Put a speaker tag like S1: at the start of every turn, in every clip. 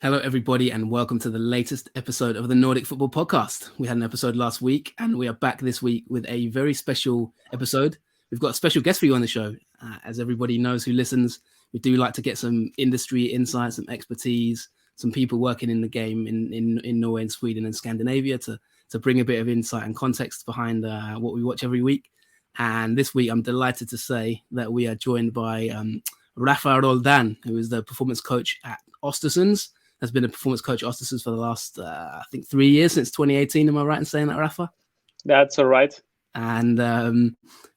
S1: Hello, everybody, and welcome to the latest episode of the Nordic Football Podcast. We had an episode last week, and we are back this week with a very special episode. We've got a special guest for you on the show. As everybody knows who listens, we do like to get some industry insight, some expertise, some people working in the game in Norway and Sweden and Scandinavia to bring a bit of insight and context behind what we watch every week. And this week, I'm delighted to say that we are joined by Rafa Roldán, who is the performance coach at Östersunds. Has been a performance coach at Östersunds for the last, I think, 3 years, since 2018. Am I right in saying that, Rafa?
S2: That's all right.
S1: And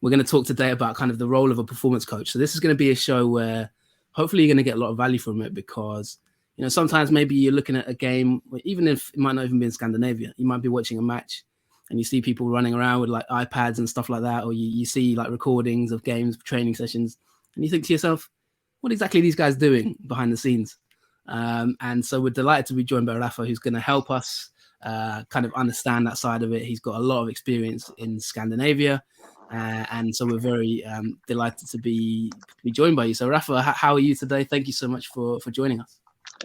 S1: we're going to talk today about kind of the role of a performance coach. So this is going to be a show where hopefully you're going to get a lot of value from it, because, you know, sometimes maybe you're looking at a game, even if it might not even be in Scandinavia, you might be watching a match and you see people running around with like iPads and stuff like that, or you see like recordings of games, training sessions, and you think to yourself, what exactly are these guys doing behind the scenes? And so we're delighted to be joined by Rafa, who's going to help us kind of understand that side of it. He's got a lot of experience in Scandinavia, and so we're very delighted to be joined by you. So Rafa, how are you today? Thank you so much for joining us.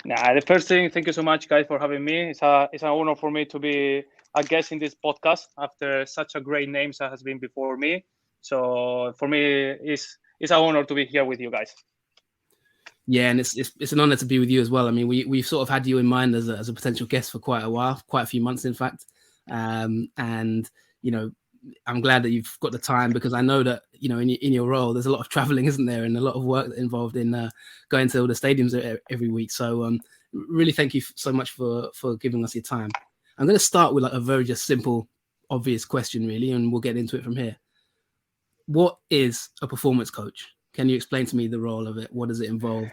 S2: The first thing, thank you so much, guys, for having me. It's an honor for me to be a guest in this podcast after such a great name that has been before me. So for me, it's an honor to be here with you guys.
S1: Yeah, and it's an honor to be with you as well. I mean, we've sort of had you in mind as a potential guest for quite a while, quite a few months, in fact. And, you know, I'm glad that you've got the time, because I know that, you know, in your role, there's a lot of traveling, isn't there? And a lot of work involved in going to all the stadiums every week. So really thank you so much for giving us your time. I'm going to start with like a very just simple, obvious question, really, and we'll get into it from here. What is a performance coach? Can you explain to me the role of it? What does it involve?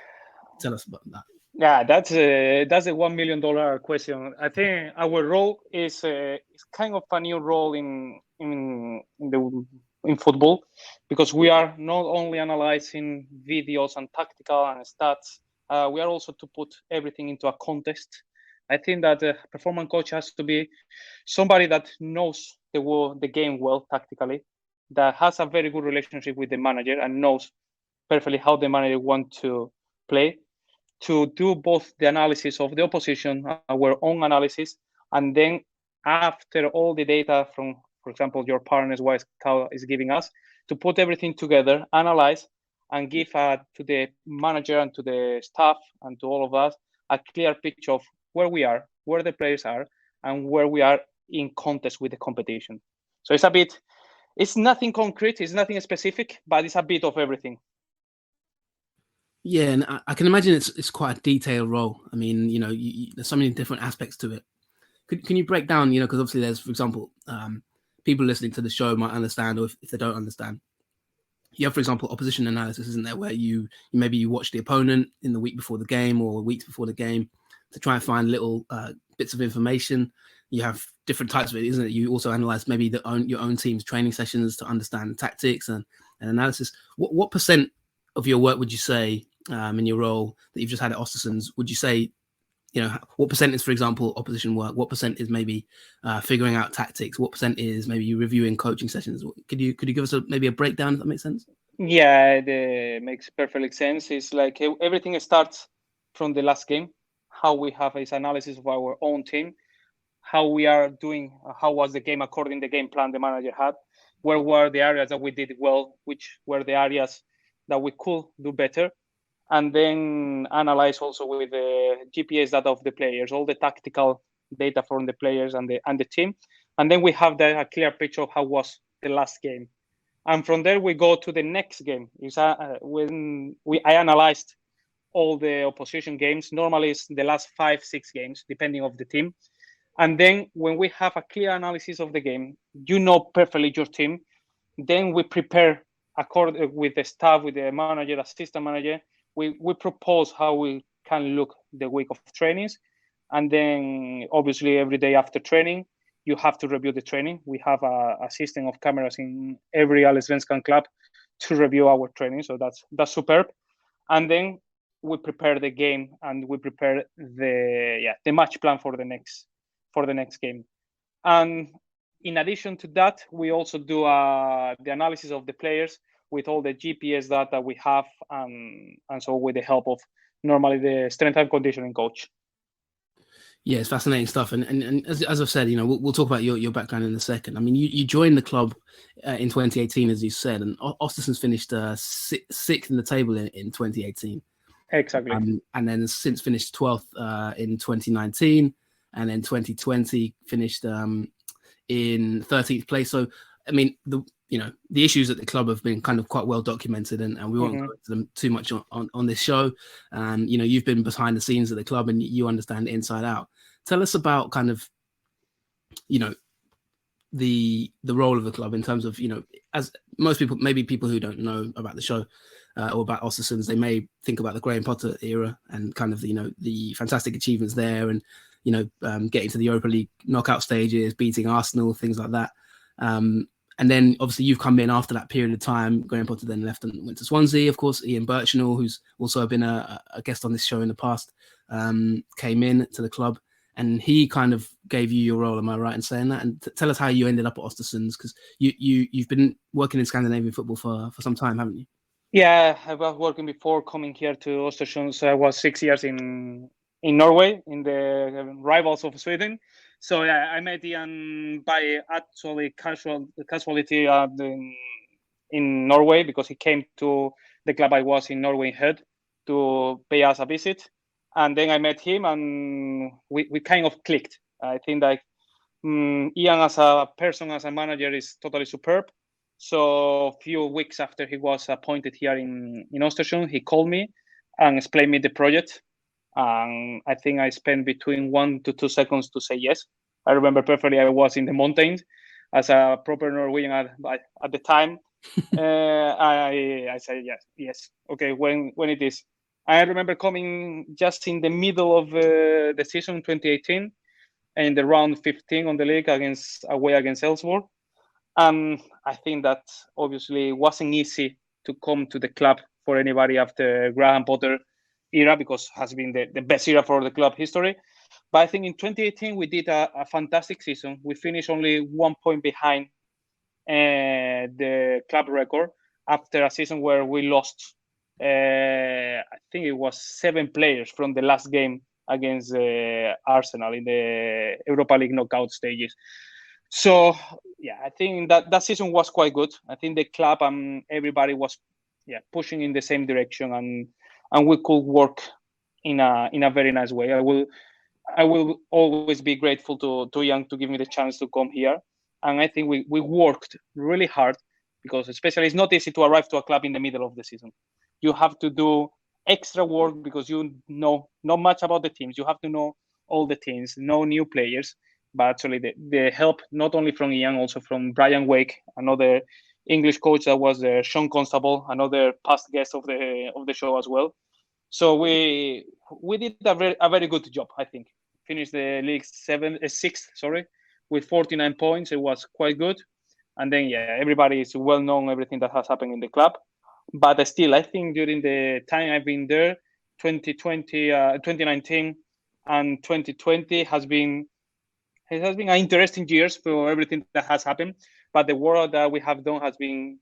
S1: Tell us about that.
S2: Yeah, that's a $1 million question. I think our role is kind of a new role in football, because we are not only analyzing videos and tactical and stats. We are also to put everything into a context. I think that a performance coach has to be somebody that knows the game well tactically, that has a very good relationship with the manager and knows perfectly how the manager wants to play, to do both the analysis of the opposition, our own analysis, and then after all the data from, for example, your partners, what Scout is giving us, to put everything together, analyze, and give to the manager and to the staff and to all of us a clear picture of where we are, where the players are, and where we are in contest with the competition. So it's nothing concrete, it's nothing specific, but it's a bit of everything.
S1: Yeah, and I can imagine it's quite a detailed role. I mean, you know, there's so many different aspects to it. Can you break down, you know, because obviously there's, for example, people listening to the show might understand, or if they don't understand, you have, for example, opposition analysis, isn't there, where you maybe watch the opponent in the week before the game or weeks before the game to try and find little bits of information. You have different types of it, isn't it? You also analyze maybe your own team's training sessions to understand the tactics and analysis. What percent of your work would you say in your role that you've just had at Östersunds, would you say, you know, what percent is, for example, opposition work? What percent is maybe figuring out tactics? What percent is maybe you reviewing coaching sessions? Could you give us maybe a breakdown, if that makes sense?
S2: Yeah, it makes perfect sense. It's like everything starts from the last game, how we have this analysis of our own team, how we are doing, how was the game according to the game plan the manager had, where were the areas that we did well, which were the areas that we could do better, and then analyze also with the GPS data of the players, all the tactical data from the players and the team, and then we have a clear picture of how was the last game, and from there we go to the next game. I analyzed all the opposition games. Normally it's the last 5-6 games, depending of the team. And then when we have a clear analysis of the game, you know perfectly your team. Then we prepare with the staff, with the manager, assistant manager. We propose how we can look the week of trainings. And then obviously every day after training, you have to review the training. We have a system of cameras in every Allsvenskan club to review our training. So that's superb. And then we prepare the game and we prepare the match plan for the next game. And in addition to that, we also do the analysis of the players with all the GPS data we have, and so with the help of normally the strength and conditioning coach.
S1: Yeah, it's fascinating stuff. And as I've said, we'll talk about your background in a second. I mean, you joined the club in 2018, as you said, and Östersunds finished sixth in the table in 2018.
S2: Exactly.
S1: And then since finished 12th in 2019, and then 2020 finished in 13th place. So, I mean, the issues at the club have been kind of quite well documented, and we won't go into them too much on this show. You've been behind the scenes at the club and you understand it inside out. Tell us about kind of, the role of the club in terms of, as most people, maybe people who don't know about the show or about Östersunds, they may think about the Graham Potter era and kind of, the fantastic achievements there and, getting to the Europa League knockout stages, beating Arsenal, things like that. And then obviously you've come in after that period of time. Graham Potter then left and went to Swansea. Of course, Ian Birchnell, who's also been a guest on this show in the past, came in to the club, and he kind of gave you your role. Am I right in saying that? And tell us how you ended up at Östersunds, because you've been working in Scandinavian football for some time, haven't you?
S2: Yeah, I was working before coming here to Östersunds. I was 6 years in Norway, in the rivals of Sweden. So yeah, I met Ian by actually casualty in Norway, because he came to the club I was in Norway head to pay us a visit, and then I met him and we kind of clicked. I think that Ian as a person, as a manager, is totally superb. So a few weeks after he was appointed here in Östersund, he called me and explained me the project. And I think I spent between 1 to 2 seconds to say yes. I remember perfectly, I was in the mountains as a proper Norwegian at the time. I said yes. Okay, when it is. I remember coming just in the middle of the season 2018, in the round 15 on the league away against Elfsborg. I think that obviously wasn't easy to come to the club for anybody after Graham Potter era, because it has been the best era for the club history. But I think in 2018 we did a fantastic season. We finished only 1 point behind the club record after a season where we lost, I think it was 7 players from the last game against Arsenal in the Europa League knockout stages. So yeah, I think that season was quite good. I think the club and everybody was pushing in the same direction, and we could work in a very nice way. I will always be grateful to Ian to give me the chance to come here. And I think we worked really hard, because especially it's not easy to arrive to a club in the middle of the season. You have to do extra work because you know not much about the teams. You have to know all the teams, know new players. But actually the help not only from Ian, also from Brian Wake, another English coach that was Sean Constable, another past guest of the show as well. So we did a very good job, I think. Finished the league sixth, with 49 points. It was quite good. And then everybody is well known everything that has happened in the club. But still, I think during the time I've been there, 2019 and 2020 has been an interesting years for everything that has happened. But the work that we have done has been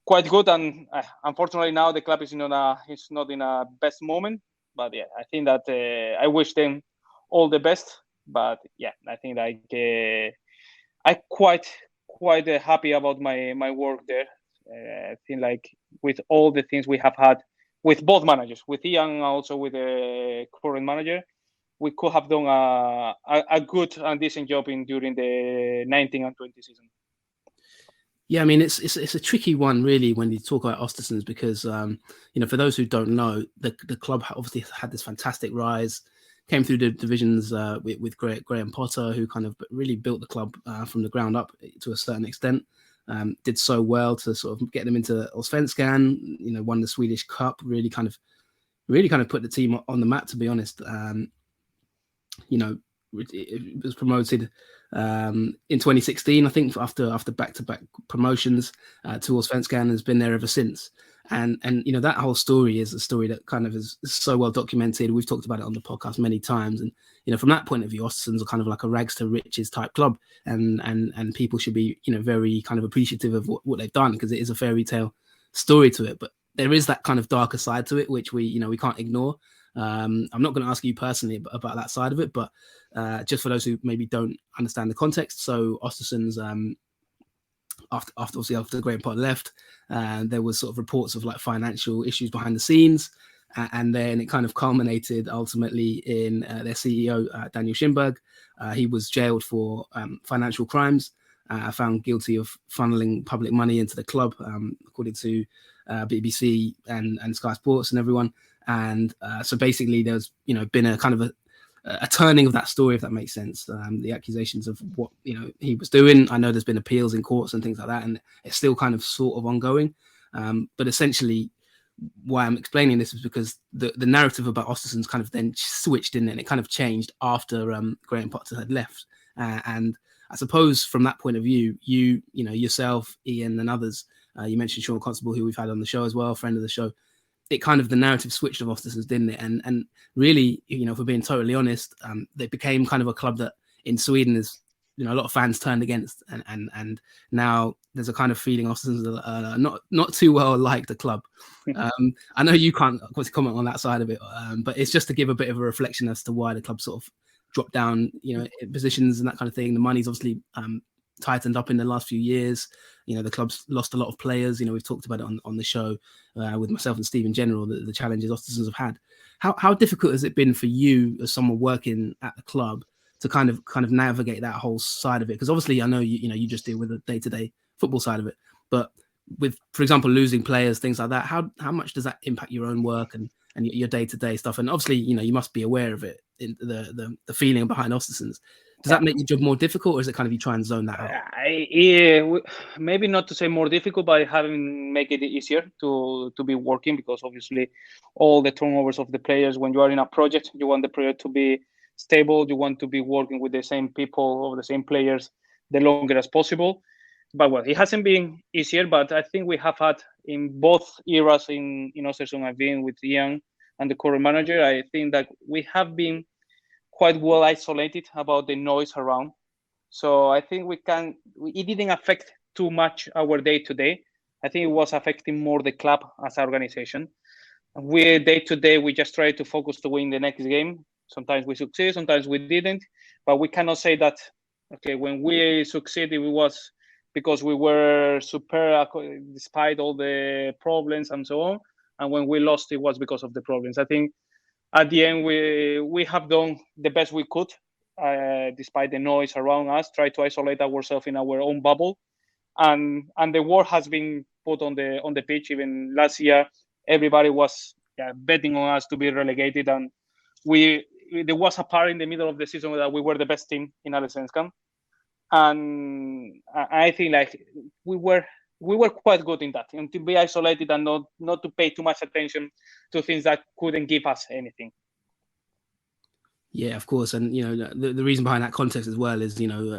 S2: quite good, and unfortunately now the club is not in a best moment. But I think that I wish them all the best. But I think I'm quite happy about my work there. I think like with all the things we have had with both managers, with Ian and also with the current manager, we could have done a good and decent job during the 19 and 20 season.
S1: Yeah, I mean, it's a tricky one, really, when you talk about Östersunds, because, for those who don't know, the club obviously had this fantastic rise, came through the divisions with Graham Potter, who kind of really built the club from the ground up to a certain extent, did so well to sort of get them into Allsvenskan, won the Swedish Cup, really kind of put the team on the map, to be honest. It was promoted in 2016, I think, after back-to-back promotions to Allsvenskan, has been there ever since. And that whole story is a story that kind of is so well documented. We've talked about it on the podcast many times. And, from that point of view, Östersunds are kind of like a rags to riches type club. And people should be, very kind of appreciative of what they've done, because it is a fairy tale story to it. But there is that kind of darker side to it, which we can't ignore. I'm not going to ask you personally about that side of it, but just for those who maybe don't understand the context. So Östersunds, after Graham Potter left, there was sort of reports of like financial issues behind the scenes, and then it kind of culminated ultimately in their CEO Daniel Schimberg. He was jailed for financial crimes, found guilty of funneling public money into the club, according to BBC and Sky Sports and everyone. And so basically, there's been a kind of a turning of that story, if that makes sense. The accusations of what he was doing. I know there's been appeals in courts and things like that, and it's still kind of sort of ongoing. But essentially, why I'm explaining this is because the narrative about Östersunds kind of then switched in, and it kind of changed after Graham Potter had left. And I suppose from that point of view, yourself, Ian, and others, you mentioned Sean Constable, who we've had on the show as well, friend of the show. It kind of the narrative switched of Östersunds, didn't it? And really, if we're being totally honest, they became kind of a club that in Sweden is, a lot of fans turned against, and now there's a kind of feeling Östersunds not too well liked the club. I know you can't, of course, comment on that side of it, but it's just to give a bit of a reflection as to why the club sort of dropped down, positions and that kind of thing. The money's obviously tightened up in the last few years. The club's lost a lot of players. We've talked about it on the show with myself and Steve in general, the challenges Östersunds have had. How difficult has it been for you as someone working at the club to kind of navigate that whole side of it? Because obviously I know you just deal with the day-to-day football side of it, but with, for example, losing players, things like that, how much does that impact your own work and your day-to-day stuff? And obviously, you must be aware of it, in the feeling behind Östersunds. Does that make your job more difficult, or is it kind of you try and zone that out?
S2: Maybe not to say more difficult, but make it easier to be working, because obviously all the turnovers of the players, when you are in a project, you want the project to be stable, you want to be working with the same people or the same players the longer as possible. But well, it hasn't been easier, but I think we have had in both eras in Östersund, I've been with Ian and the current manager, I think that we have been quite well isolated about the noise around. So I think it didn't affect too much our day-to-day. I think it was affecting more the club as an organization. We day-to-day, we just try to focus to win the next game. Sometimes we succeed, sometimes we didn't. But we cannot say that, okay, when we succeeded, it was because we were super despite all the problems and so on. And when we lost, it was because of the problems. I think at the end, we have done the best we could, despite the noise around us, try to isolate ourselves in our own bubble. And the work has been put on the pitch. Even last year, everybody was betting on us to be relegated. And there was a part in the middle of the season that we were the best team in Allsvenskan. And I think like we were quite good in that, and to be isolated and not to pay too much attention to things that couldn't give us anything.
S1: Yeah, of course. And, the reason behind that context as well is,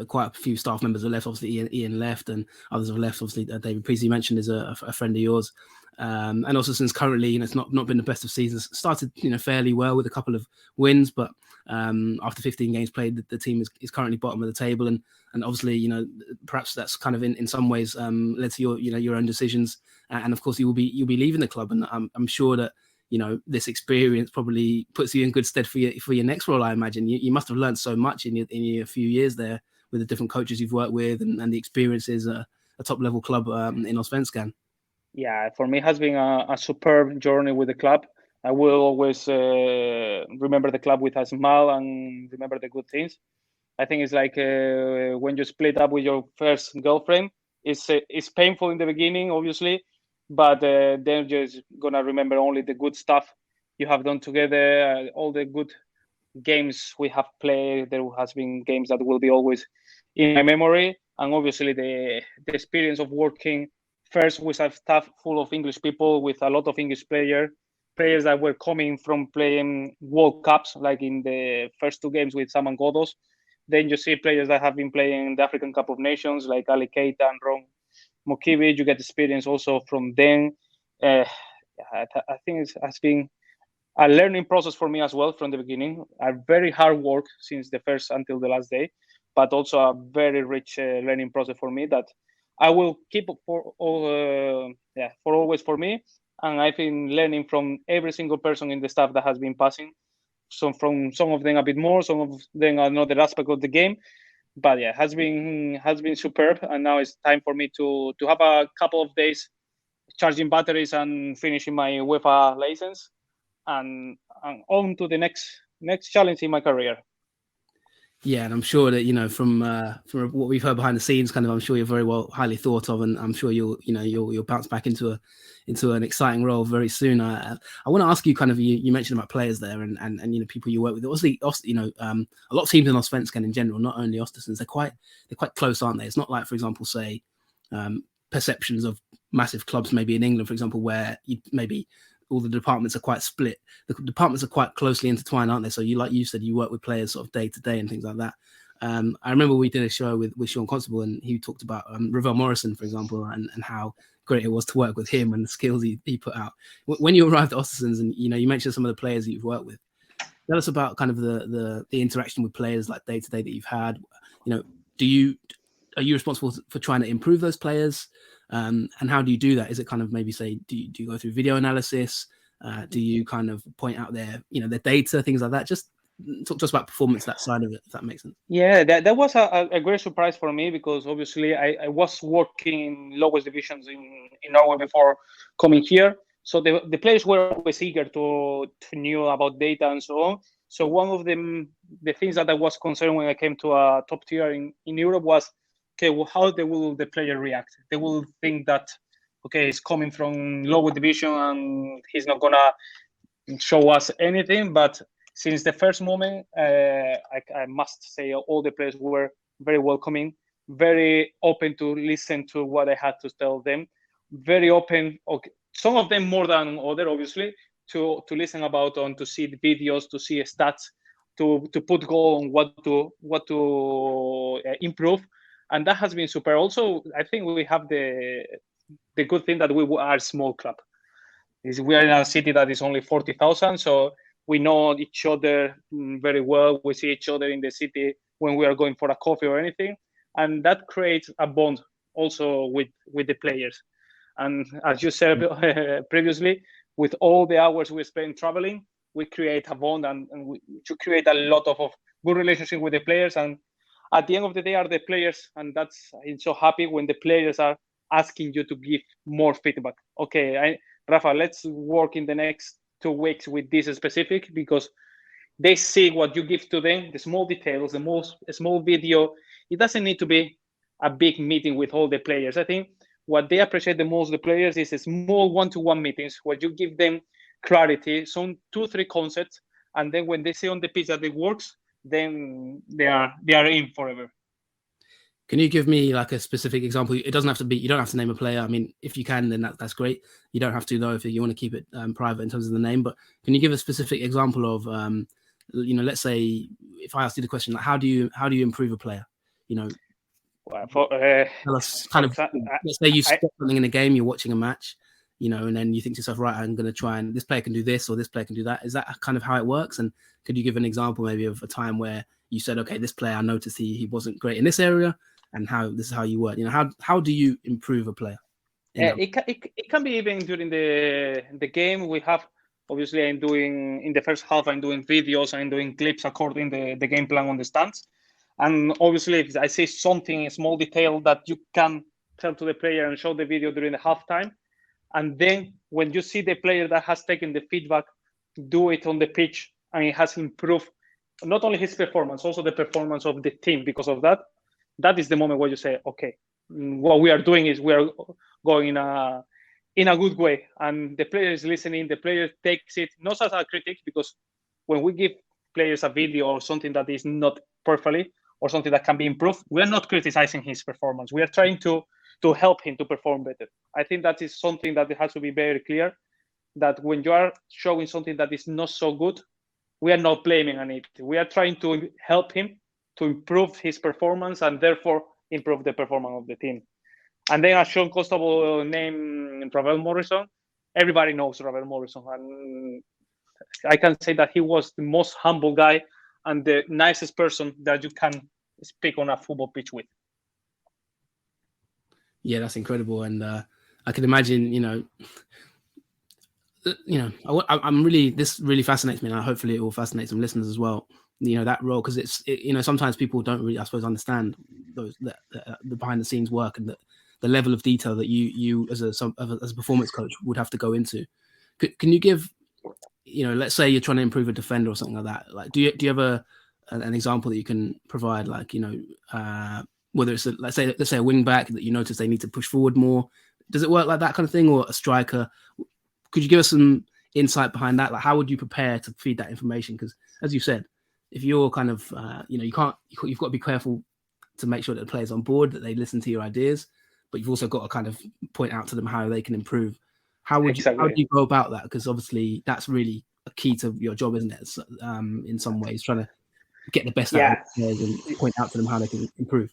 S1: quite a few staff members have left. Obviously, Ian left and others have left. Obviously, David Priestley mentioned is a friend of yours. And also since currently, it's not been the best of seasons. Started, fairly well with a couple of wins, but after 15 games played, the team is currently bottom of the table. And obviously, perhaps that's kind of in some ways led to your own decisions. And of course, you'll be leaving the club. And I'm sure that, this experience probably puts you in good stead for your next role. I imagine you must have learned so much in your few years there with the different coaches you've worked with and the experiences at a top level club in Allsvenskan.
S2: Yeah, for me, it has been a superb journey with the club. I will always remember the club with a smile and remember the good things. I think it's like when you split up with your first girlfriend. It's painful in the beginning, obviously, but then you're just gonna remember only the good stuff you have done together, all the good games we have played. There has been games that will be always in my memory, and obviously the experience of working first with a staff full of English people, with a lot of English players that were coming from playing World Cups, like in the first two games with Saman Godos. Then you see players that have been playing the African Cup of Nations, like Ali Keita and Ron Mokiewicz. You get experience also from them. I think it has been a learning process for me as well from the beginning. A very hard work since the first until the last day, but also a very rich learning process for me that I will keep for always for me. and I've been learning from every single person in the staff that has been passing. So from some of them a bit more, some of them another aspect of the game. But yeah, has been superb, and now it's time for me to have a couple of days charging batteries and finishing my UEFA license, and on to the next challenge in my career.
S1: Yeah, and I'm sure that from what we've heard behind the scenes, kind of, I'm sure you're very highly thought of, and I'm sure you'll bounce back into an exciting role very soon. I want to ask you, kind of, you mentioned about players there, and people you work with. Obviously, a lot of teams in Allsvenskan in general, not only Östersunds, they're quite close, aren't they? It's not like, for example, say perceptions of massive clubs, maybe in England, for example, where maybe all the departments are quite split. The departments are quite closely intertwined, aren't they? So like you said, you work with players sort of day to day and things like that. I remember we did a show with Sean Constable, and he talked about Ravel Morrison, for example, and how great it was to work with him and the skills he put out. When you arrived at Östersunds, and you mentioned some of the players that you've worked with, tell us about kind of the interaction with players, like day to day, that you've had. Are you responsible for trying to improve those players? And how do you do that? Is it kind of, maybe say, do you go through video analysis? Do you kind of point out their data, things like that? Just talk to us about performance, that side of it, if that makes sense.
S2: Yeah, that was a great surprise for me, because obviously I was working in lowest divisions in Norway before coming here. So the players were always eager to know about data and so on. So one of the things that I was concerned when I came to a top tier in Europe was, okay, well, how will the player react? They will think that, okay, he's coming from lower division and he's not gonna show us anything. But since the first moment, I must say all the players were very welcoming, very open to listen to what I had to tell them, very open. Okay, some of them more than other, obviously, to listen about, to see the videos, to see stats, to put goal on what to improve, and that has been super. Also, I think we have the good thing that we are a small club. We are in a city that is only 40,000, so we know each other very well. We see each other in the city when we are going for a coffee or anything, and that creates a bond also with the players. And as you said previously, with all the hours we spend traveling, we create a bond, and we create a lot of good relationship with the players. And at the end of the day, are the players, and I'm so happy when the players are asking you to give more feedback. Okay, Rafa, let's work in the next 2 weeks with this specific, because they see what you give to them, the small details, the most small video. It doesn't need to be a big meeting with all the players. I think what they appreciate the most, the players, is a small one-to-one meetings where you give them clarity, some 2-3 concepts, and then when they see on the pitch that it works, then they are in forever.
S1: Can you give me like a specific example? It doesn't have to be, you don't have to name a player. I mean, if you can, then that's great. You don't have to, though, if you want to keep it private in terms of the name. But can you give a specific example of, let's say, if I asked you the question, like, how do you improve a player? Tell us kind of, let's say you spot something in a game, you're watching a match, and then you think to yourself, right, I'm going to try, and this player can do this or this player can do that. Is that kind of how it works? And could you give an example maybe of a time where you said, okay, this player, I noticed he wasn't great in this area, and this is how you work? How do you improve a player?
S2: It can be even during the game. We have, obviously, I'm doing in the first half, I'm doing videos, I'm doing clips according to the game plan on the stands. And obviously, if I see something, a small detail that you can tell to the player and show the video during the halftime. And then when you see the player that has taken the feedback, do it on the pitch, and it has improved not only his performance, also the performance of the team because of that, that is the moment where you say, okay, what we are doing is we are going in a good way. And the player is listening, the player takes it, not as a critic, because when we give players a video or something that is not perfectly, or something that can be improved, we are not criticizing his performance. We are trying to help him to perform better. I think that is something that has to be very clear, that when you are showing something that is not so good, we are not blaming on it. We are trying to help him to improve his performance and therefore improve the performance of the team. And then, as Sean Constable named Ravel Morrison, everybody knows Ravel Morrison. And I can say that he was the most humble guy and the nicest person that you can speak on a football pitch with.
S1: Yeah, that's incredible. And I can imagine, I'm really, this really fascinates me, and hopefully it will fascinate some listeners as well. That role, because sometimes people don't really, I suppose, understand the behind the scenes work and the level of detail that you as a performance coach would have to go into. Can you give, let's say you're trying to improve a defender or something like that. Like, do you have an example that you can provide? Like, whether it's let's say a wing back that you notice they need to push forward more. Does it work like that kind of thing, or a striker? Could you give us some insight behind that? Like, how would you prepare to feed that information? Because, as you said, if you're kind of, you've got to be careful to make sure that the players on board, that they listen to your ideas, but you've also got to kind of point out to them how they can improve. How do you go about that? Because obviously that's really a key to your job, isn't it? So, in some ways, trying to get the best out of the players and point out to them how they can improve.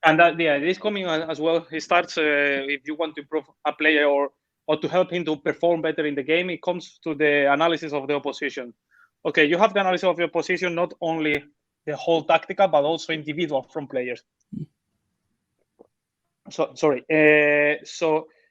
S2: And it is coming as well. It starts if you want to improve a player or to help him to perform better in the game, it comes to the analysis of the opposition. Okay, you have the analysis of your opposition, not only the whole tactical, but also individual from players. So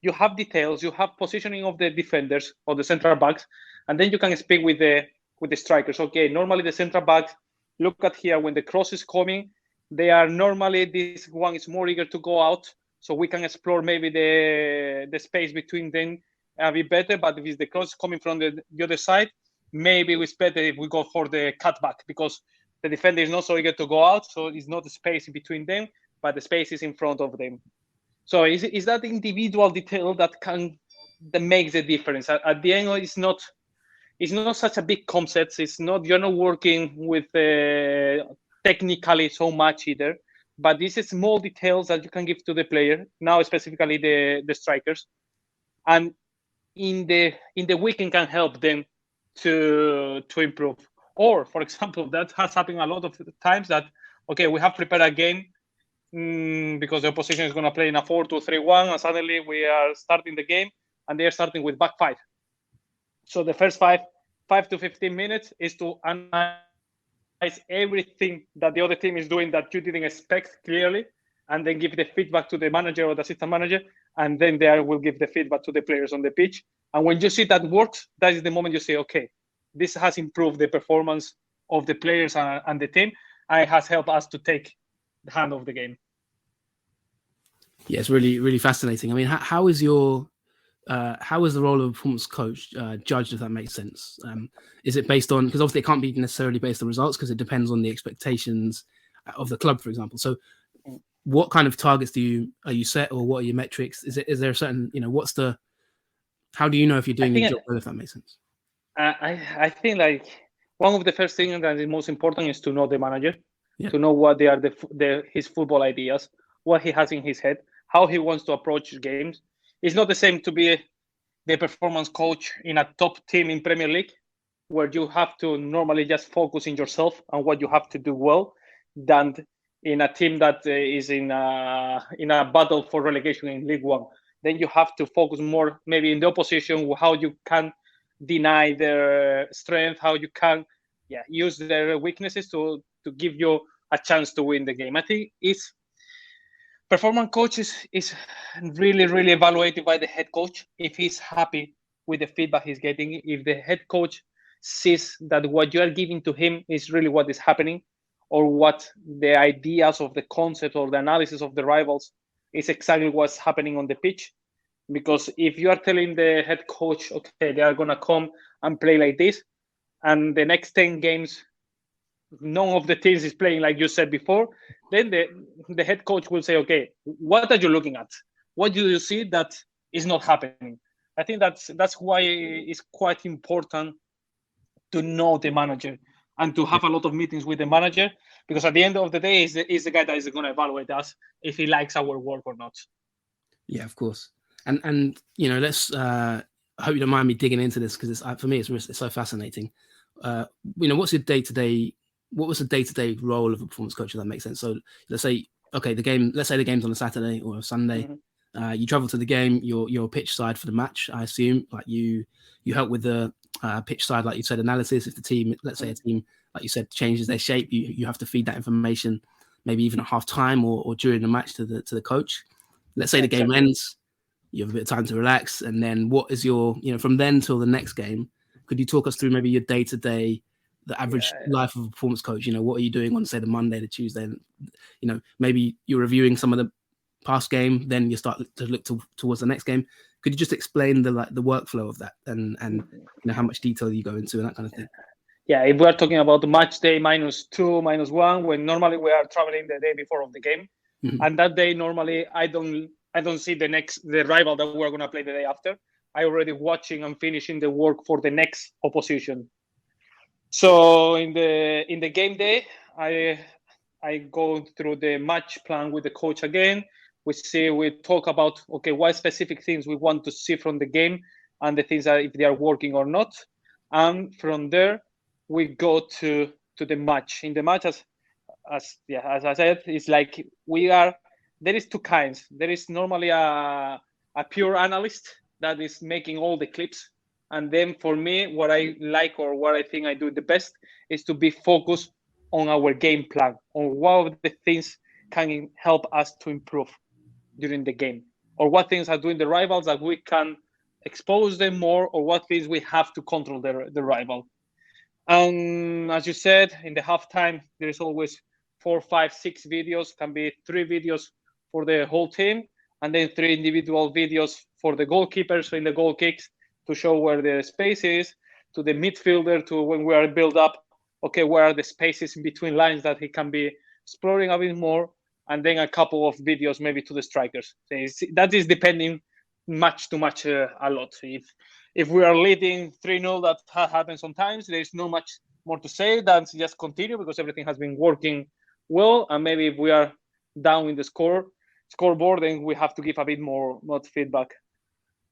S2: you have details, you have positioning of the defenders or the central backs, and then you can speak with the strikers. Okay, normally the central backs, look at here, when the cross is coming, they are normally, this one is more eager to go out, so we can explore maybe the space between them a bit better. But if it's the cross coming from the other side, maybe it's better if we go for the cutback, because the defender is not so eager to go out, so it's not the space between them, but the space is in front of them. So is that individual detail that makes the difference? At the end, it's not such a big concept. You're not working with technically so much either, but these are small details that you can give to the player, now specifically the strikers, and in the weekend can help them to improve. Or, for example, that has happened a lot of times that, okay, we have prepared a game because the opposition is going to play in a 4-2-3-1, and suddenly we are starting the game and they are starting with back five. So the first 5 to 15 minutes is to analyze everything that the other team is doing that you didn't expect clearly, and then give the feedback to the manager or the assistant manager, and then they will give the feedback to the players on the pitch. And when you see that works, that is the moment you say, okay, this has improved the performance of the players and the team, and it has helped us to take the hand of the game.
S1: Yeah, it's really, really fascinating. I mean, how is the role of a performance coach judged, if that makes sense? Is it based on, because obviously it can't be necessarily based on results, because it depends on the expectations of the club, for example. So what kind of targets are you set, or what are your metrics? Is there a certain, how do you know if you're doing your job well, if that makes sense?
S2: I think like one of the first things that is most important is to know the manager, to know what they are his football ideas, what he has in his head, how he wants to approach games. It's not the same to be the performance coach in a top team in Premier League, where you have to normally just focus in yourself and what you have to do well, than in a team that is in a battle for relegation in League One. Then you have to focus more maybe in the opposition, how you can deny their strength, how you can use their weaknesses to give you a chance to win the game. I think performance coach is really, really evaluated by the head coach. If he's happy with the feedback he's getting, if the head coach sees that what you are giving to him is really what is happening, or what the ideas of the concept or the analysis of the rivals is exactly what's happening on the pitch. Because if you are telling the head coach, okay, they are going to come and play like this, and the next 10 games, none of the teams is playing like you said before, then the head coach will say, okay, what are you looking at? What do you see that is not happening? I think that's why it's quite important to know the manager and to have a lot of meetings with the manager, because at the end of the day, is the guy that is going to evaluate us if he likes our work or not. Yeah,
S1: of course. And let's I hope you don't mind me digging into this, because for me it's so fascinating. What was the day-to-day role of a performance coach, if that makes sense? So let's say the game's on a Saturday or a Sunday. Mm-hmm. You travel to the game, you're pitch side for the match, I assume. Like you help with the pitch side, like you said, analysis. If the team, let's say a team, like you said, changes their shape, you have to feed that information, maybe even at half time or during the match to the coach. Let's say the game ends. you have a bit of time to relax, and then what is your, from then till the next game? Could you talk us through maybe your day-to-day, the average life of a performance coach? What are you doing on, say, the Monday, the Tuesday? Maybe you're reviewing some of the past game, then you start to look towards the next game. Could you just explain the workflow of that and how much detail you go into and that kind of thing?
S2: Yeah, if we are talking about the match day -2, -1, when normally we are traveling the day before of the game, and that day normally I don't see the rival that we're gonna play the day after. I already watching and finishing the work for the next opposition. So in the game day, I go through the match plan with the coach again. We talk about, okay, what specific things we want to see from the game and the things that if they are working or not. And from there, we go to the match. In the match, as I said, it's like there is two kinds. There is normally a pure analyst that is making all the clips. And then for me, what I like or what I think I do the best is to be focused on our game plan, on what of the things can help us to improve during the game, or what things are doing the rivals that we can expose them more, or what things we have to control the rival. And as you said, in the halftime, there is always 4, 5, 6 videos, can be 3 videos for the whole team, and then 3 individual videos for the goalkeepers in the goal kicks to show where the space is, to the midfielder, to when we are built up, okay, where are the spaces in between lines that he can be exploring a bit more, and then a couple of videos maybe to the strikers. So that is depending match to match a lot. If we are leading 3-0, that happens sometimes. There's not much more to say than just continue because everything has been working well. And maybe if we are down in the scoreboard, then we have to give a bit more feedback.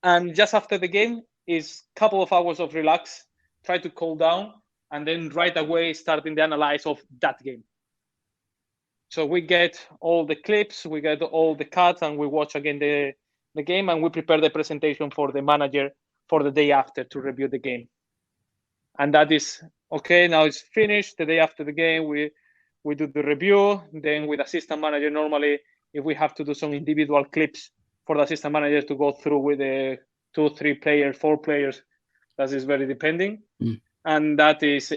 S2: And just after the game is a couple of hours of relax, try to cool down, and then right away starting the analysis of that game. So we get all the clips, we get all the cuts, and we watch again the game, and we prepare the presentation for the manager for the day after to review the game. And that is okay. Now it's finished. The day after the game, we do the review. Then with assistant manager, normally if we have to do some individual clips for the assistant manager to go through with the 2, 3 players, 4 players, that is very depending. And that is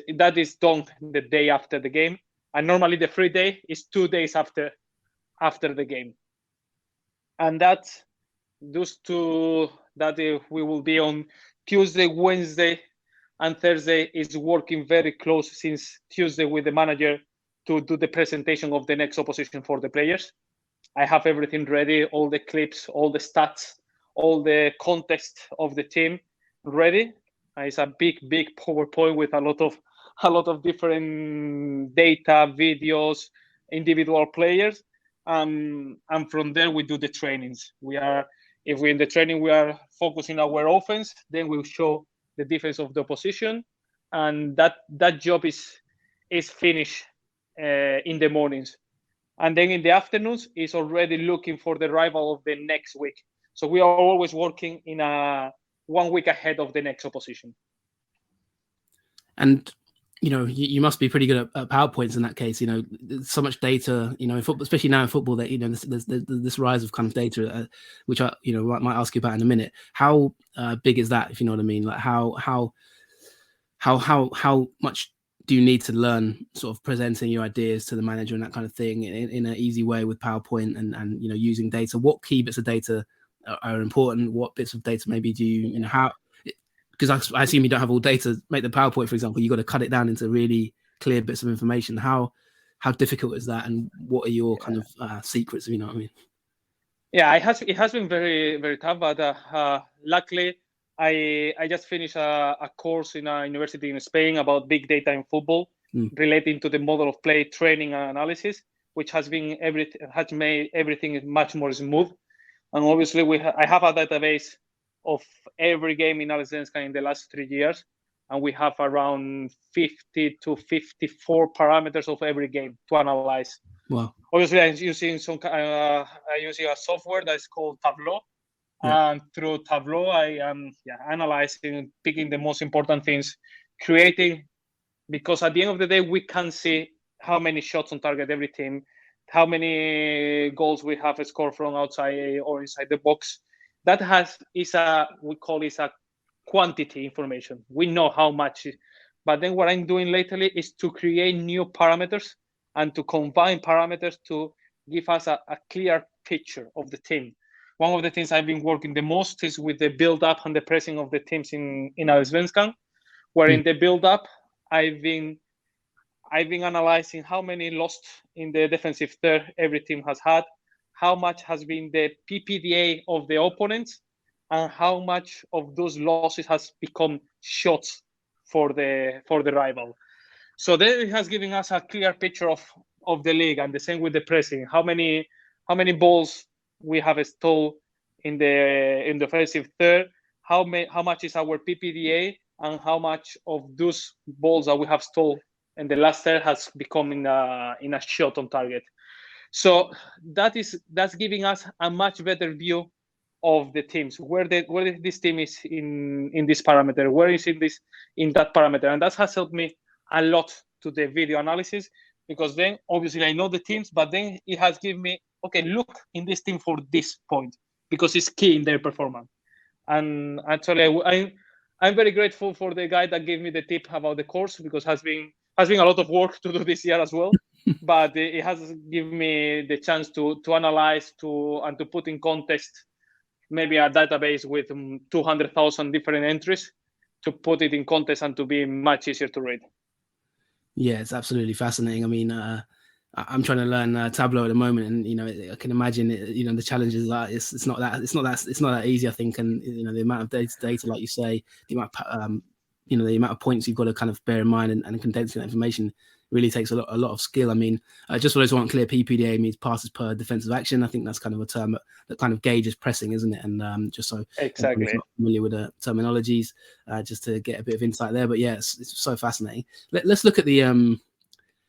S2: done the day after the game. And normally the free day is 2 days after the game. And that we will be on Tuesday, Wednesday, and Thursday is working very close since Tuesday with the manager to do the presentation of the next opposition for the players. I have everything ready, all the clips, all the stats, all the context of the team ready. It's a big PowerPoint with a lot of different data, videos, individual players, and from there we do the trainings. If we're in the training, we are focusing our offense, then we'll show the defense of the opposition, and that job is finished in the mornings. And then in the afternoons is already looking for the rival of the next week. So we are always working in 1 week ahead of the next opposition.
S1: And you must be pretty good at PowerPoints in that case. So much data. In football, especially now in football, that there's this rise of kind of data, which I might ask you about in a minute. How big is that? If you know what I mean, like how much do you need to learn sort of presenting your ideas to the manager and that kind of thing in an easy way with PowerPoint and using data? What key bits of data are important? What bits of data maybe do you how? Because I assume you don't have all data. Make the PowerPoint, for example, you got to cut it down into really clear bits of information. How difficult is that, and what are your kind of secrets? If you know what I mean?
S2: Yeah, it has been very, very tough, but luckily I just finished a course in a university in Spain about big data in football, relating to the model of play, training, and analysis, which has made everything much more smooth. And obviously, I have a database of every game in Allsvenskan in the last 3 years, and we have around 50 to 54 parameters of every game to analyze.
S1: Wow!
S2: Obviously, I'm using a software that's called Tableau, and through Tableau, I am analyzing, picking the most important things, creating, because at the end of the day, we can see how many shots on target every team, how many goals we have scored from outside or inside the box. that we call it a quantity information. We know how much, but then what I'm doing lately is to create new parameters and to combine parameters to give us a clear picture of the team. One of the things I've been working the most is with the build-up and the pressing of the teams in Allsvenskan, where in the build-up, I've been analyzing how many lost in the defensive third every team has had, how much has been the PPDA of the opponents, and how much of those losses has become shots for the rival. So then it has given us a clear picture of the league, and the same with the pressing. How many balls we have stole in the offensive third? How much is our PPDA, and how much of those balls that we have stole in the last third has become in a shot on target? So that's giving us a much better view of the teams, where this team is in this parameter, where is in that parameter, and that has helped me a lot to the video analysis, because then obviously I know the teams, but then it has given me, okay, look in this team for this point, because it's key in their performance. And actually, I'm very grateful for the guy that gave me the tip about the course, because has been a lot of work to do this year as well. But it has given me the chance to analyze and to put in context maybe a database with 200,000 different entries, to put it in context and to be much easier to read.
S1: Yeah, it's absolutely fascinating. I mean, I'm trying to learn Tableau at the moment, and I can imagine the challenges are it's not that easy, I think, and the amount of data, like you say, the amount of the amount of points you've got to kind of bear in mind and condensing that information really takes a lot of skill. I mean, just for those who aren't clear, PPDA means passes per defensive action. I think that's kind of a term that kind of gauges pressing, isn't it? And just so
S2: exactly
S1: not familiar with the terminologies, just to get a bit of insight there. But yeah, it's so fascinating. Let's look at the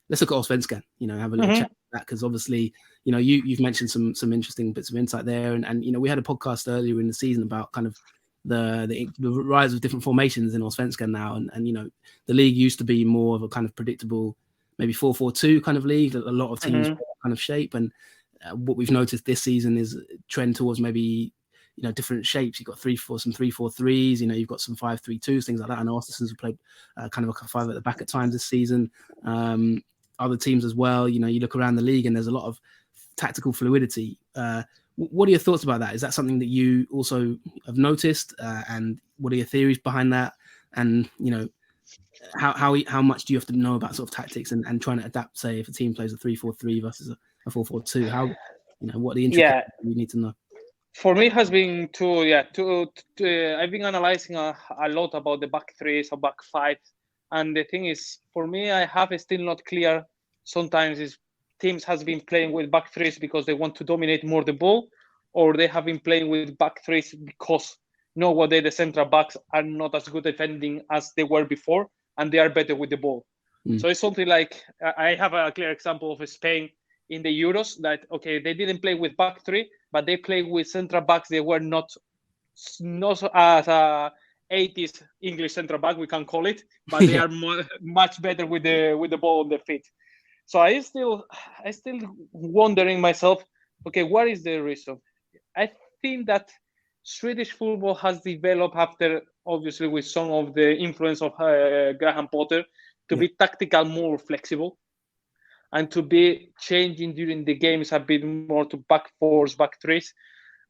S1: let's look at Allsvenskan. Have a little chat about that, because obviously you've mentioned some interesting bits of insight there, and we had a podcast earlier in the season about kind of the rise of different formations in Allsvenskan now, and the league used to be more of a kind of predictable, maybe 4-4-2 kind of league that a lot of teams kind of shape, and what we've noticed this season is a trend towards maybe different shapes. You've got 3-4-3s, you've got some 5-3-2s, things like that. I know Östersunds have played kind of a 5 at the back at times this season. Other teams as well. You look around the league and there's a lot of tactical fluidity. What are your thoughts about that? Is that something that you also have noticed? And what are your theories behind that? And how much do you have to know about sort of tactics and trying to adapt? Say if a team plays a 3-4-3 versus a 4-4-2, how what are the intricacies you need to know?
S2: For me, it has been I've been analyzing a lot about the back threes or back fives, and the thing is, for me, I have still not clear. Sometimes is teams has been playing with back threes because they want to dominate more the ball, or they have been playing with back threes because nowadays the central backs are not as good defending as they were before, and they are better with the ball. So it's something like, I have a clear example of Spain in the Euros that, okay, they didn't play with back three, but they played with central backs. They were not as a 80s English central back, we can call it, but they are much better with the ball on their feet. So I still wondering myself, okay, what is the reason? I think that Swedish football has developed after, obviously, with some of the influence of Graham Potter, to be tactical, more flexible, and to be changing during the games a bit more to back fours, back threes.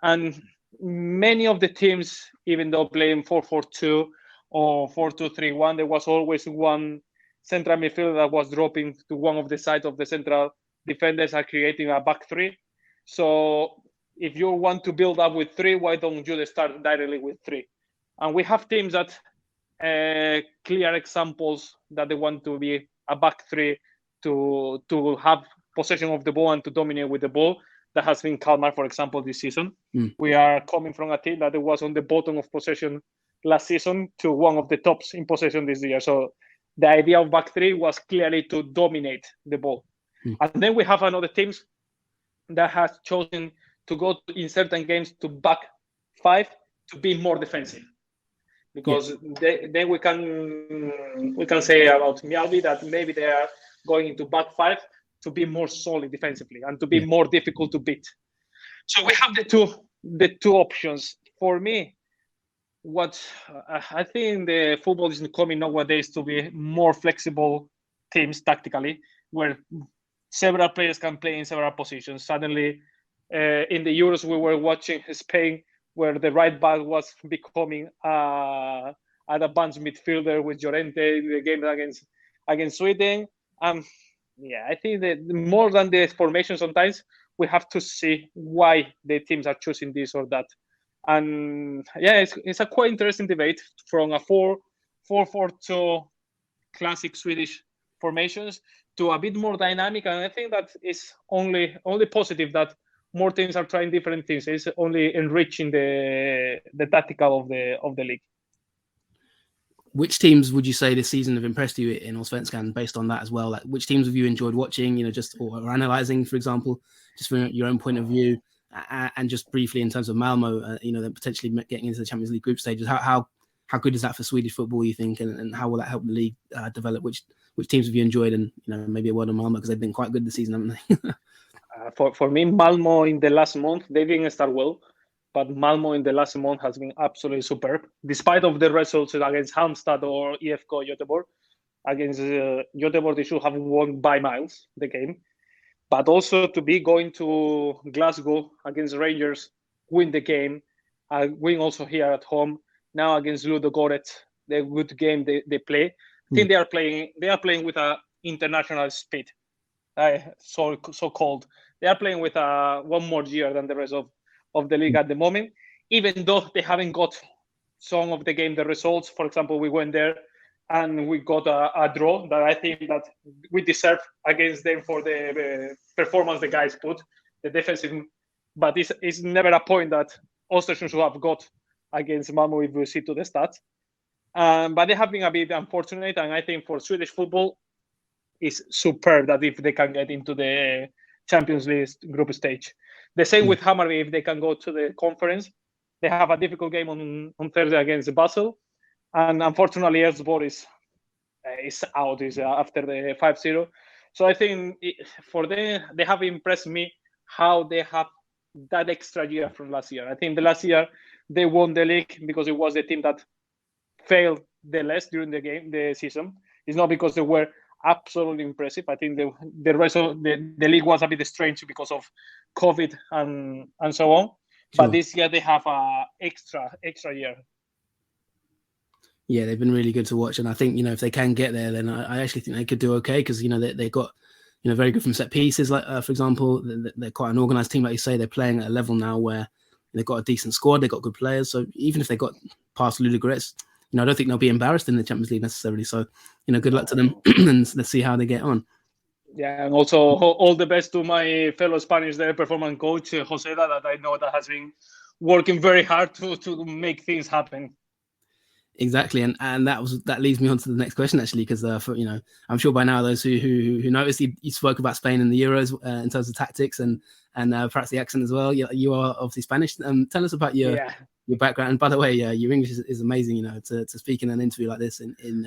S2: And many of the teams, even though playing 4-4-2 or 4-2-3-1, there was always one central midfielder that was dropping to one of the sides of the central defenders and creating a back three. So if you want to build up with three, why don't you start directly with three? And we have teams that clear examples that they want to be a back three to have possession of the ball and to dominate with the ball. That has been Kalmar, for example, this season. We are coming from a team that was on the bottom of possession last season to one of the tops in possession this year. So the idea of back three was clearly to dominate the ball. And then we have another teams that has chosen to go in certain games to back five to be more defensive. Because then we can say about Mjällby that maybe they are going into back five to be more solid defensively and to be more difficult to beat. So we have the two options, for me, what I think the football is coming nowadays to be more flexible teams tactically, where several players can play in several positions. Suddenly, in the Euros, we were watching Spain, where the right back was becoming an advanced midfielder with Llorente in the game against Sweden. Yeah, I think that more than the formation, sometimes we have to see why the teams are choosing this or that. And yeah, it's a quite interesting debate from a 4-4-2 classic Swedish formations to a bit more dynamic. And I think that is only positive that more teams are trying different things. It's only enriching the tactical of the league.
S1: Which teams would you say this season have impressed you in Allsvenskan based on that as well? Like, which teams have you enjoyed watching, just or analysing, for example, just from your own point of view? And just briefly in terms of Malmo, then potentially getting into the Champions League group stages, how good is that for Swedish football, you think, and how will that help the league develop? Which teams have you enjoyed, and maybe a word on Malmo because they've been quite good this season, haven't they?
S2: For me, Malmo in the last month, they didn't start well, but Malmo in the last month has been absolutely superb. Despite of the results against Halmstad or IFK Göteborg, against Göteborg, they should have won by miles the game. But also to be going to Glasgow against Rangers, win the game, win also here at home. Now against Ludogorets, the good game they play. I think they are playing with an international speed. So called. They are playing with one more year than the rest of the league at the moment, even though they haven't got some of the game, the results. For example, we went there and we got a draw that I think that we deserve against them for the performance the guys put, the defensive. But it's never a point that Östersunds should have got against Malmo if we see to the stats. But they have been a bit unfortunate, and I think for Swedish football, it's superb that if they can get into the Champions League group stage. The same with Hammarby, if they can go to the conference. They have a difficult game on Thursday against Basel. And unfortunately, Elfsborg is out after the 5-0. So I think for them, they have impressed me how they have that extra year from last year. I think the last year they won the league because it was the team that failed the less during the season. It's not because they were absolutely impressive. I think the rest of the league was a bit strange because of COVID and so on. Sure. But this year they have a extra year.
S1: Yeah, they've been really good to watch, and I think if they can get there, then I actually think they could do okay because they got very good from set pieces. Like for example, they're quite an organised team, like you say. They're playing at a level now where they've got a decent squad, they've got good players. So even if they got past Ludogorets, I don't think they'll be embarrassed in the Champions League necessarily. So good luck to them, and let's see how they get on.
S2: Yeah, and also all the best to my fellow Spanish performance coach José, that I know that has been working very hard to make things happen.
S1: Exactly, and that leads me on to the next question actually, because I'm sure by now those who noticed you spoke about Spain in the Euros in terms of tactics and perhaps the accent as well. You are obviously Spanish. Tell us about your background. And by the way, your English is amazing. To speak in an interview like this in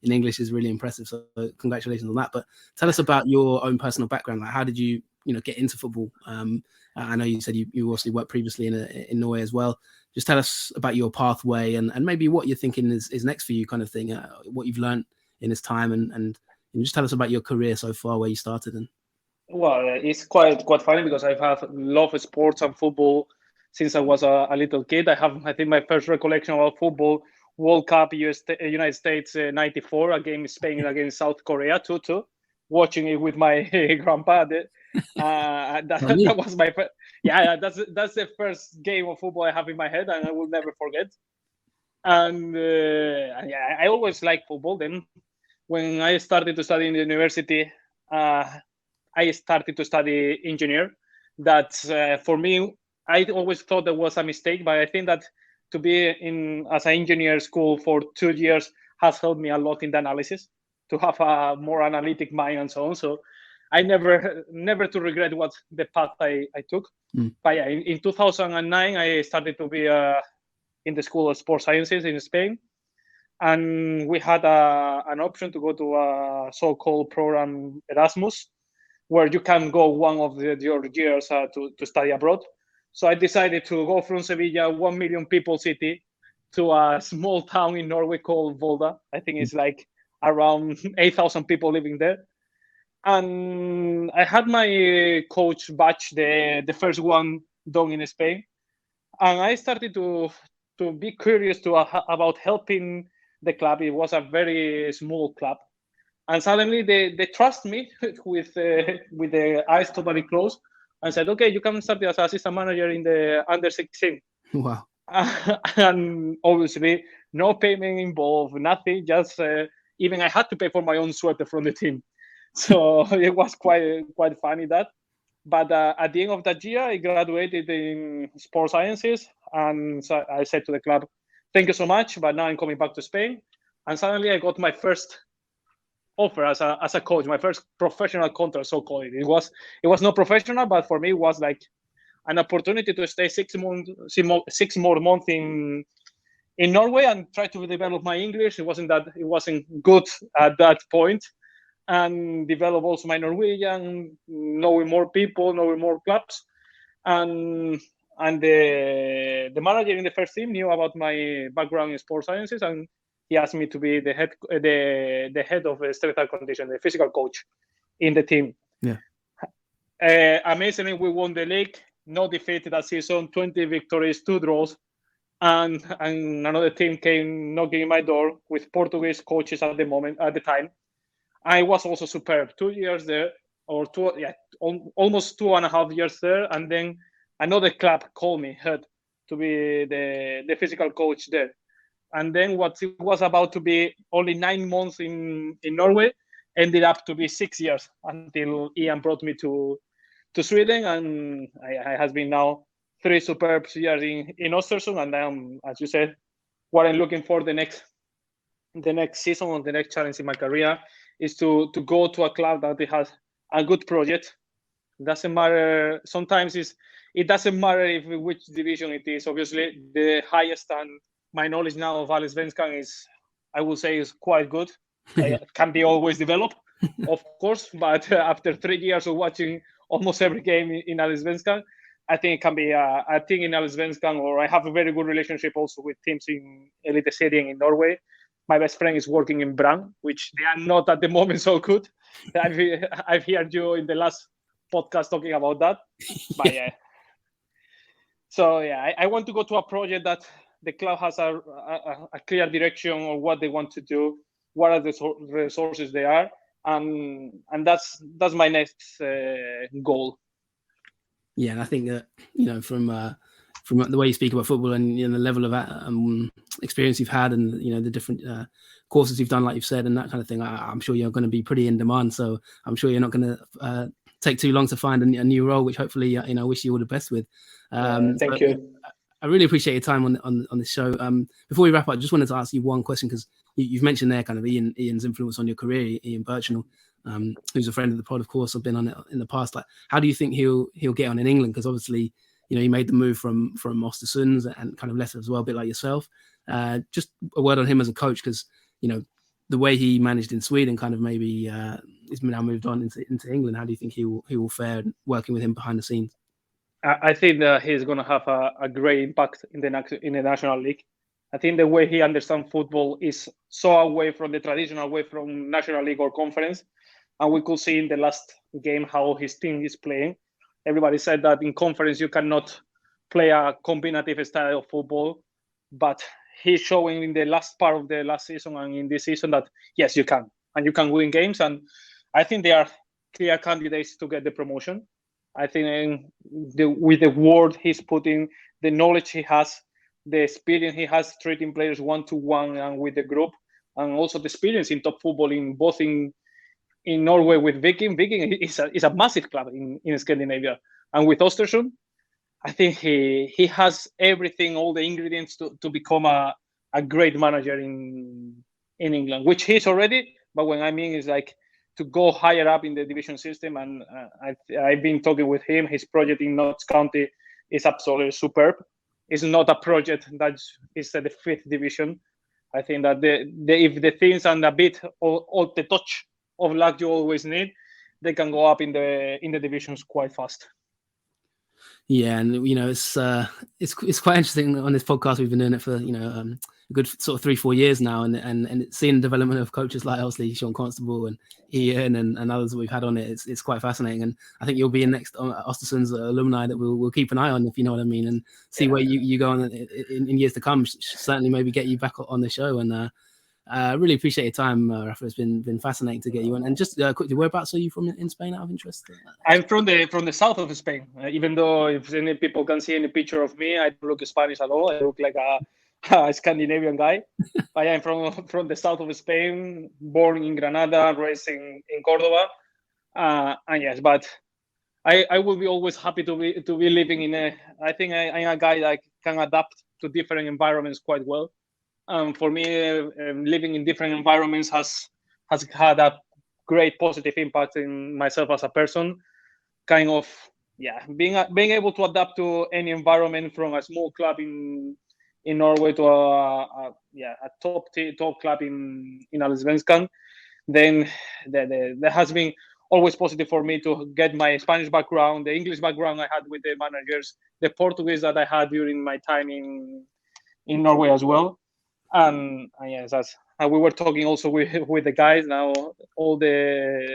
S1: English is really impressive. So congratulations on that. But tell us about your own personal background. Like, how did you get into football? I know you said you also worked previously in Norway as well. Just tell us about your pathway and maybe what you're thinking is next for you, kind of thing. What you've learned in this time, and just tell us about your career so far, where you started.
S2: Well, it's quite funny because I've had love of sports and football since I was a little kid. I think my first recollection of football, World Cup United States 94, a game Spain against South Korea 2-2, watching it with my grandpa. That was my first. Yeah, that's the first game of football I have in my head, and I will never forget. And I always liked football. Then, when I started to study in the university, I started to study engineer. That for me, I always thought that was a mistake, but I think that to be as an engineer school for 2 years has helped me a lot in the analysis, to have a more analytic mind and so on. So I never to regret what the path I took. But yeah, in 2009, I started to be in the School of Sports Sciences in Spain. And we had an option to go to a so-called program Erasmus, where you can go one of your years to study abroad. So I decided to go from Sevilla, 1 million people city, to a small town in Norway called Volda. I think it's like around 8,000 people living there. And I had my coach batch, the first one done in Spain. And I started to be curious about helping the club. It was a very small club. And suddenly they trust me with the eyes totally closed and said, okay, you can start as assistant manager in the under 16.
S1: Wow.
S2: And obviously no payment involved, nothing, just even I had to pay for my own sweater from the team. So it was quite funny that. But at the end of that year, I graduated in sports sciences. And so I said to the club, thank you so much, but now I'm coming back to Spain. And suddenly I got my first offer as a coach, my first professional contract, so called. It was not professional, but for me it was like an opportunity to stay 6 more months in Norway and try to develop my English. It wasn't good at that point, and develop also my Norwegian, knowing more people, knowing more clubs, and the manager in the first team knew about my background in sports sciences, and he asked me to be the head of strength and condition, the physical coach in the team.
S1: Yeah.
S2: Amazingly, we won the league, no defeat that season, 20 victories, 2 draws, and another team came knocking on my door with Portuguese coaches at the time. I was also superb. 2 years there, or almost 2.5 years there, and then another club called me, Head, to be the physical coach there. And then what it was about to be only 9 months in Norway ended up to be 6 years until Ian brought me to Sweden, and I has been now 3 superb years in Östersund, and I'm, as you said, what I'm looking for the next season or the next challenge in my career is to go to a club that it has a good project. It doesn't matter. Sometimes it doesn't matter which division it is. Obviously, the highest, and my knowledge now of Allsvenskan I will say, is quite good. It can be always developed, of course, but after 3 years of watching almost every game in Allsvenskan, I think it can be a thing in Allsvenskan, or I have a very good relationship also with teams in Elite Serie in Norway. My best friend is working in Brann, which they are not at the moment so good. I've heard you in the last podcast talking about that. But yeah. So yeah, I want to go to a project that the club has a clear direction on what they want to do, what are the resources they are, and that's my next goal.
S1: Yeah, and I think that from the way you speak about football and the level of experience you've had, and the different courses you've done, like you've said, and that kind of thing, I'm sure you're going to be pretty in demand. So I'm sure you're not going to take too long to find a new role, which hopefully I wish you all the best with.
S2: Thank you.
S1: I really appreciate your time on this show. Before we wrap up, I just wanted to ask you one question, because you've mentioned there kind of Ian's influence on your career, Ian Birchnell, who's a friend of the pod, of course. I've been on it in the past. Like, how do you think he'll get on in England? Because obviously, he made the move from Östersunds and kind of left as well, a bit like yourself. Just a word on him as a coach, because the way he managed in Sweden kind of maybe he's now moved on into England. How do you think he will fare working with him behind the scenes?
S2: I think that he's going to have a great impact in the National League. I think the way he understands football is so away from the traditional way from National League or Conference. And we could see in the last game how his team is playing. Everybody said that in Conference you cannot play a combinative style of football. But he's showing in the last part of the last season and in this season that, yes, you can. And you can win games. And I think they are clear candidates to get the promotion. I think with the word he's putting, the knowledge he has, the experience he has treating players one-to-one and with the group, and also the experience in top football in Norway with Viking. Viking is a massive club in Scandinavia. And with Östersund, I think he has everything, all the ingredients to become a great manager in England, which he's already. But what I mean is like to go higher up in the division system. And I've been talking with him. His project in Notts County is absolutely superb. It's not a project that is at the 5th division. I think that if the things and a bit of the touch of luck you always need, they can go up in the divisions quite fast.
S1: Yeah, and it's quite interesting on this podcast. We've been doing it for a good sort of 3-4 years now, and seeing the development of coaches like obviously Sean Constable and Ian and others that we've had on it. It's quite fascinating, and I think you'll be a next Östersunds alumni that we'll keep an eye on, if you know what I mean, and see where you go on in years to come. Certainly, maybe get you back on the show, and really appreciate your time, Rafa. It's been fascinating to get you on. And just quickly, whereabouts are you from in Spain, out of interest?
S2: I'm from the south of Spain. Even though if any people can see any picture of me, I don't look Spanish at all. I look like a Scandinavian guy. I am from the south of Spain, born in Granada, raised in Cordoba. And yes, but I will be always happy to be living in I think I'm a guy that can adapt to different environments quite well. For me, living in different environments has had a great positive impact in myself as a person. Kind of, being able to adapt to any environment, from a small club in Norway to a top club in Allsvenskan. Then that has been always positive for me to get my Spanish background, the English background I had with the managers, the Portuguese that I had during my time in Norway as well. And yes, as we were talking also with the guys now, all the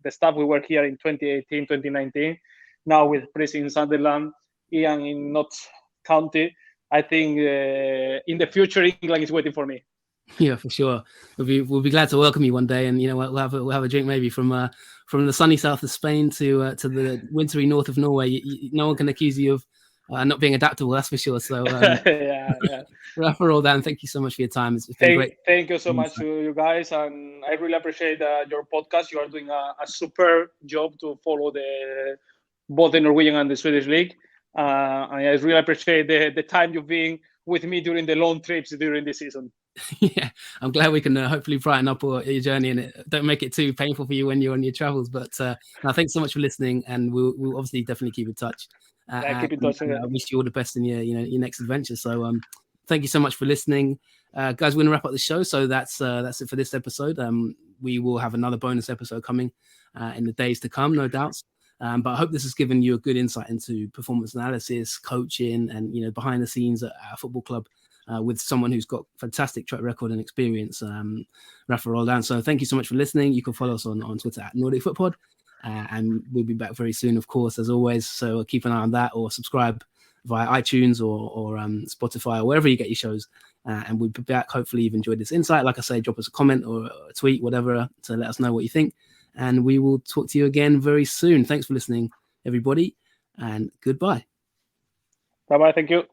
S2: staff we were here in 2018, 2019, now with Chris in Sunderland, Ian in Notts County. I think in the future England is waiting for me.
S1: Yeah, for sure. We'll be glad to welcome you one day, and we'll have a drink maybe from the sunny south of Spain to the wintry north of Norway. No one can accuse you of not being adaptable, that's for sure. So
S2: yeah.
S1: Rafa Roldán, thank you so much for your time. It's been great.
S2: Thank you so much to you guys, and I really appreciate your podcast. You are doing a super job to follow both the Norwegian and the Swedish league. And I really appreciate the time you've been with me during the long trips during this season.
S1: Yeah, I'm glad we can hopefully brighten up your journey, and don't make it too painful for you when you're on your travels. But thanks so much for listening, and we'll obviously definitely keep in touch.
S2: Keep in touch.
S1: I wish you all the best in your next adventure. So thank you so much for listeing, guys. We're gonna wrap up the show, so that's it for this episode. We will have another bonus episode coming in the days to come, no doubts. But I hope this has given you a good insight into performance analysis, coaching, and behind the scenes at a football club. With someone who's got fantastic track record and experience, Rafa Roldán. So thank you so much for listening. You can follow us on Twitter at Nordic Footpod, and we'll be back very soon, of course, as always. So keep an eye on that, or subscribe via iTunes or Spotify, or wherever you get your shows. And we'll be back. Hopefully you've enjoyed this insight. Like I say, drop us a comment or a tweet, whatever, to let us know what you think. And we will talk to you again very soon. Thanks for listening, everybody, and goodbye.
S2: Bye-bye. Thank you.